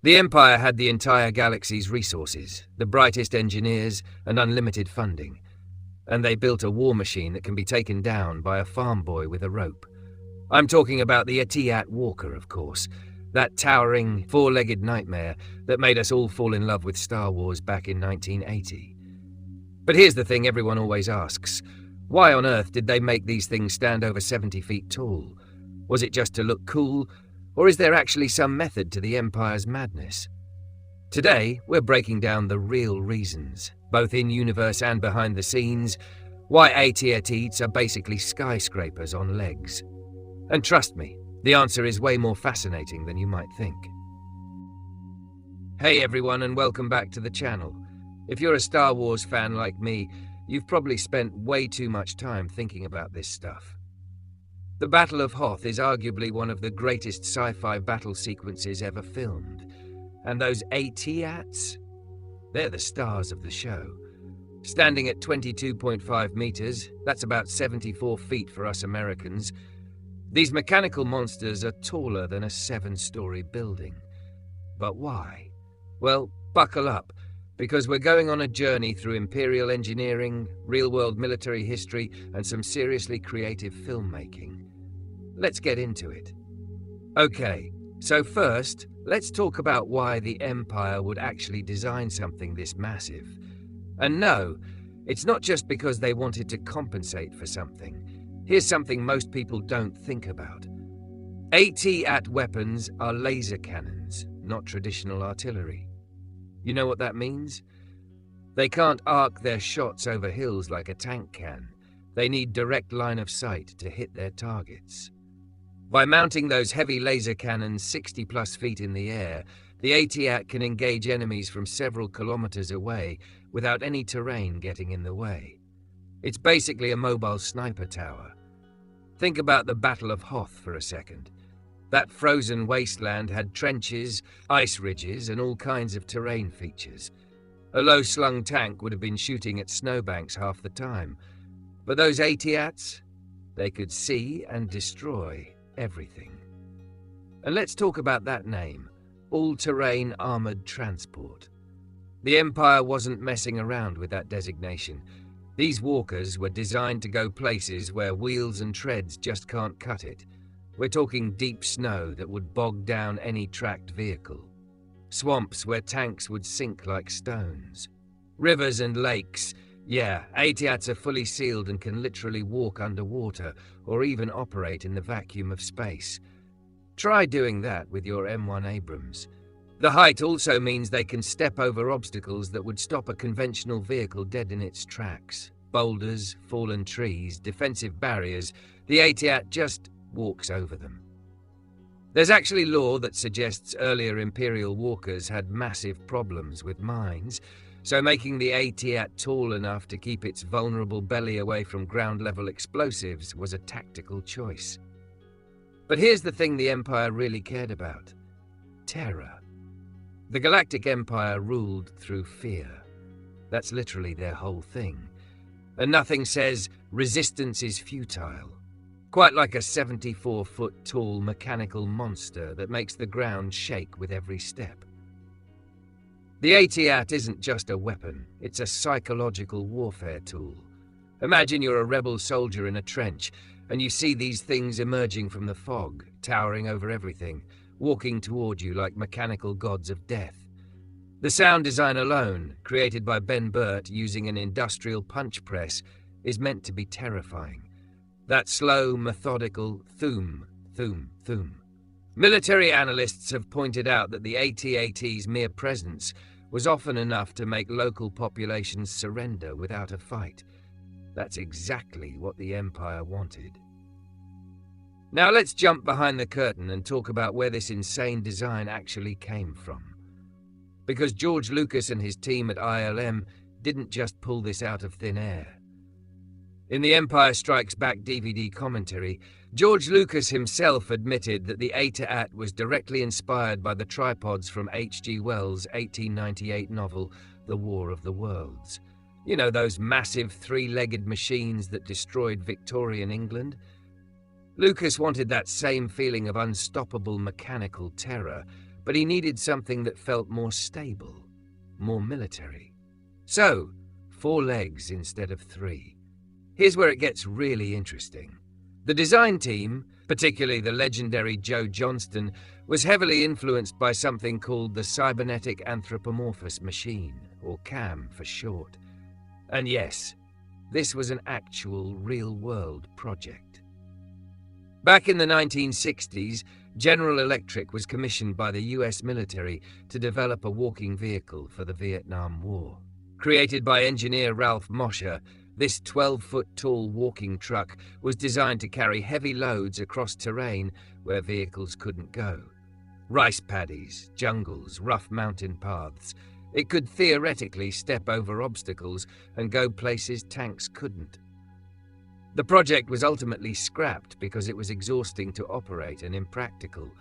The Empire had the entire galaxy's resources, the brightest engineers, and unlimited funding. And they built a war machine that can be taken down by a farm boy with a rope. I'm talking about the AT-AT Walker, of course, that towering, four-legged nightmare that made us all fall in love with Star Wars back in 1980. But here's the thing everyone always asks. Why on earth did they make these things stand over 70 feet tall? Was it just to look cool, or is there actually some method to the Empire's madness? Today, we're breaking down the real reasons, both in-universe and behind the scenes, why AT-ATs are basically skyscrapers on legs. And trust me, the answer is way more fascinating than you might think. Hey everyone, and welcome back to the channel. If you're a Star Wars fan like me, you've probably spent way too much time thinking about this stuff. The Battle of Hoth is arguably one of the greatest sci-fi battle sequences ever filmed. And those AT-ATs? They're the stars of the show. Standing at 22.5 meters, that's about 74 feet for us Americans, these mechanical monsters are taller than a 7-story building. But why? Well, buckle up, because we're going on a journey through Imperial engineering, real-world military history, and some seriously creative filmmaking. Let's get into it. Okay, so first, let's talk about why the Empire would actually design something this massive. And no, it's not just because they wanted to compensate for something. Here's something most people don't think about. AT-AT weapons are laser cannons, not traditional artillery. You know what that means? They can't arc their shots over hills like a tank can. They need direct line of sight to hit their targets. By mounting those heavy laser cannons 60+ feet in the air, the AT-AT can engage enemies from several kilometers away without any terrain getting in the way. It's basically a mobile sniper tower. Think about the Battle of Hoth for a second. That frozen wasteland had trenches, ice ridges, and all kinds of terrain features. A low-slung tank would have been shooting at snowbanks half the time. But those AT-ATs, they could see and destroy everything. And let's talk about that name, All-Terrain Armored Transport. The Empire wasn't messing around with that designation. These walkers were designed to go places where wheels and treads just can't cut it. We're talking deep snow that would bog down any tracked vehicle. Swamps where tanks would sink like stones. Rivers and lakes. Yeah, AT-ATs are fully sealed and can literally walk underwater or even operate in the vacuum of space. Try doing that with your M1 Abrams. The height also means they can step over obstacles that would stop a conventional vehicle dead in its tracks. Boulders, fallen trees, defensive barriers. The AT-AT just walks over them. There's actually law that suggests earlier Imperial walkers had massive problems with mines, so making the AT-AT tall enough to keep its vulnerable belly away from ground-level explosives was a tactical choice. But here's the thing the Empire really cared about: terror. The Galactic Empire ruled through fear. That's literally their whole thing. And nothing says resistance is futile. Quite like a 74-foot-tall mechanical monster that makes the ground shake with every step. The AT-AT isn't just a weapon, it's a psychological warfare tool. Imagine you're a rebel soldier in a trench, and you see these things emerging from the fog, towering over everything, walking toward you like mechanical gods of death. The sound design alone, created by Ben Burt using an industrial punch press, is meant to be terrifying. That slow, methodical thoom, thoom, thoom. Military analysts have pointed out that the AT-AT's mere presence was often enough to make local populations surrender without a fight. That's exactly what the Empire wanted. Now let's jump behind the curtain and talk about where this insane design actually came from. Because George Lucas and his team at ILM didn't just pull this out of thin air. In the Empire Strikes Back DVD commentary, George Lucas himself admitted that the AT-AT was directly inspired by the tripods from H.G. Wells' 1898 novel, The War of the Worlds. You know, those massive three-legged machines that destroyed Victorian England? Lucas wanted that same feeling of unstoppable mechanical terror, but he needed something that felt more stable, more military. So, 4 legs instead of 3. Here's where it gets really interesting. The design team, particularly the legendary Joe Johnston, was heavily influenced by something called the Cybernetic Anthropomorphous Machine, or CAM for short. And yes, this was an actual real-world project. Back in the 1960s, General Electric was commissioned by the US military to develop a walking vehicle for the Vietnam War. Created by engineer Ralph Mosher, this 12-foot-tall walking truck was designed to carry heavy loads across terrain where vehicles couldn't go. Rice paddies, jungles, rough mountain paths. It could theoretically step over obstacles and go places tanks couldn't. The project was ultimately scrapped because it was exhausting to operate and impractical.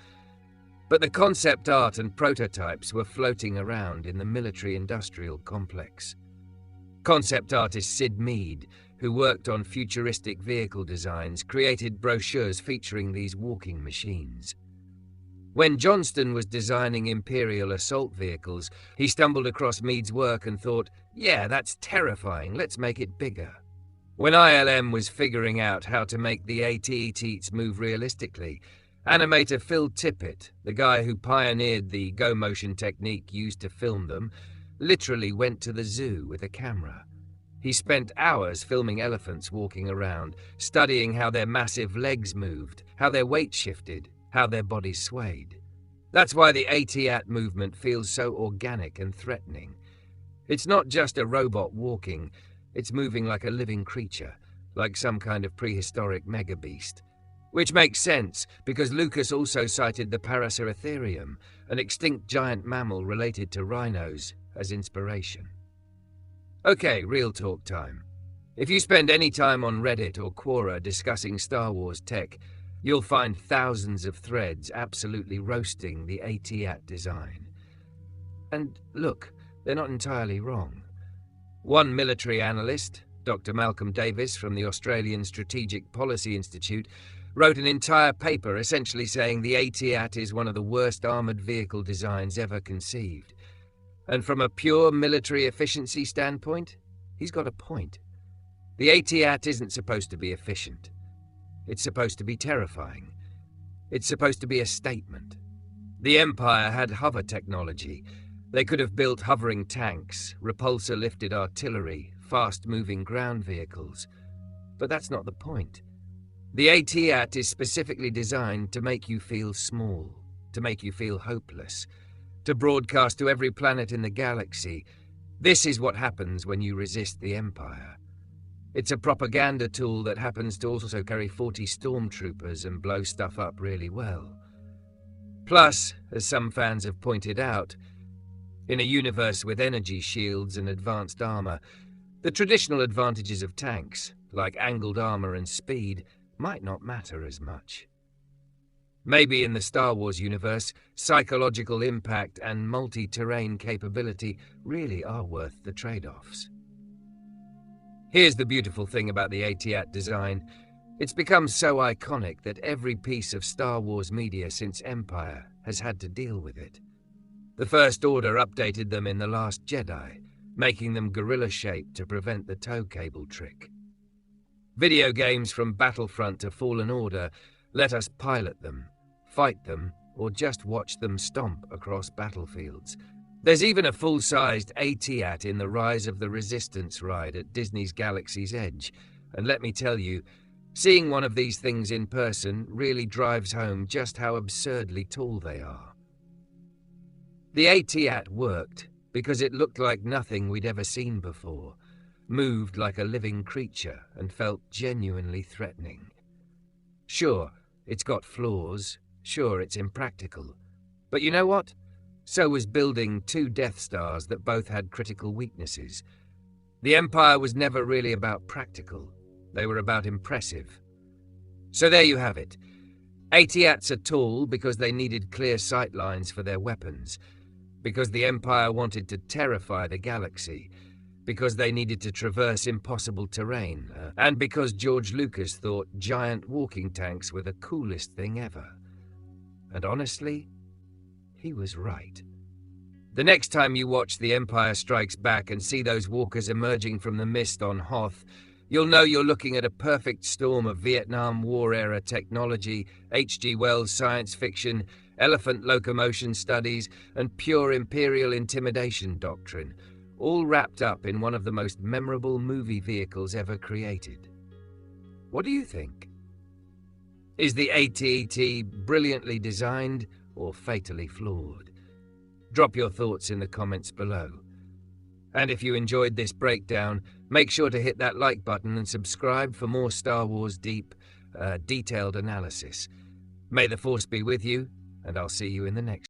But the concept art and prototypes were floating around in the military-industrial complex. Concept artist Sid Mead, who worked on futuristic vehicle designs, created brochures featuring these walking machines. When Johnston was designing Imperial assault vehicles, he stumbled across Mead's work and thought, yeah, that's terrifying, let's make it bigger. When ILM was figuring out how to make the AT-ATs move realistically, animator Phil Tippett, the guy who pioneered the go-motion technique used to film them, literally went to the zoo with a camera. He spent hours filming elephants walking around, studying how their massive legs moved, how their weight shifted, how their bodies swayed. That's why the AT-AT movement feels so organic and threatening. It's not just a robot walking, it's moving like a living creature, like some kind of prehistoric megabeast. Which makes sense, because Lucas also cited the Paraceratherium, an extinct giant mammal related to rhinos, as inspiration. Okay, real talk time. If you spend any time on Reddit or Quora discussing Star Wars tech, you'll find thousands of threads absolutely roasting the AT-AT design. And look, they're not entirely wrong. One military analyst, Dr. Malcolm Davis from the Australian Strategic Policy Institute, wrote an entire paper essentially saying the AT-AT is one of the worst armoured vehicle designs ever conceived. And from a pure military efficiency standpoint, he's got a point. The AT-AT isn't supposed to be efficient. It's supposed to be terrifying. It's supposed to be a statement. The Empire had hover technology. They could have built hovering tanks, repulsor-lifted artillery, fast-moving ground vehicles. But that's not the point. The AT-AT is specifically designed to make you feel small, to make you feel hopeless, to broadcast to every planet in the galaxy. This is what happens when you resist the Empire. It's a propaganda tool that happens to also carry 40 stormtroopers and blow stuff up really well. Plus, as some fans have pointed out, in a universe with energy shields and advanced armor, the traditional advantages of tanks, like angled armor and speed, might not matter as much. Maybe in the Star Wars universe, psychological impact and multi-terrain capability really are worth the trade-offs. Here's the beautiful thing about the AT-AT design. It's become so iconic that every piece of Star Wars media since Empire has had to deal with it. The First Order updated them in The Last Jedi, making them gorilla-shaped to prevent the tow cable trick. Video games from Battlefront to Fallen Order let us pilot them, fight them, or just watch them stomp across battlefields. There's even a full-sized AT-AT in the Rise of the Resistance ride at Disney's Galaxy's Edge, and let me tell you, seeing one of these things in person really drives home just how absurdly tall they are. The AT-AT worked because it looked like nothing we'd ever seen before, moved like a living creature, and felt genuinely threatening. Sure, it's got flaws, sure, it's impractical, but you know what? So was building 2 Death Stars that both had critical weaknesses. The Empire was never really about practical, they were about impressive. So there you have it. AT-ATs are tall because they needed clear sight lines for their weapons, because the Empire wanted to terrify the galaxy, because they needed to traverse impossible terrain, and because George Lucas thought giant walking tanks were the coolest thing ever. And honestly, he was right. The next time you watch The Empire Strikes Back and see those walkers emerging from the mist on Hoth, you'll know you're looking at a perfect storm of Vietnam War-era technology, H.G. Wells science fiction, elephant locomotion studies, and pure Imperial intimidation doctrine, all wrapped up in one of the most memorable movie vehicles ever created. What do you think? Is the AT-AT brilliantly designed or fatally flawed? Drop your thoughts in the comments below. And if you enjoyed this breakdown, make sure to hit that like button and subscribe for more Star Wars detailed analysis. May the Force be with you, and I'll see you in the next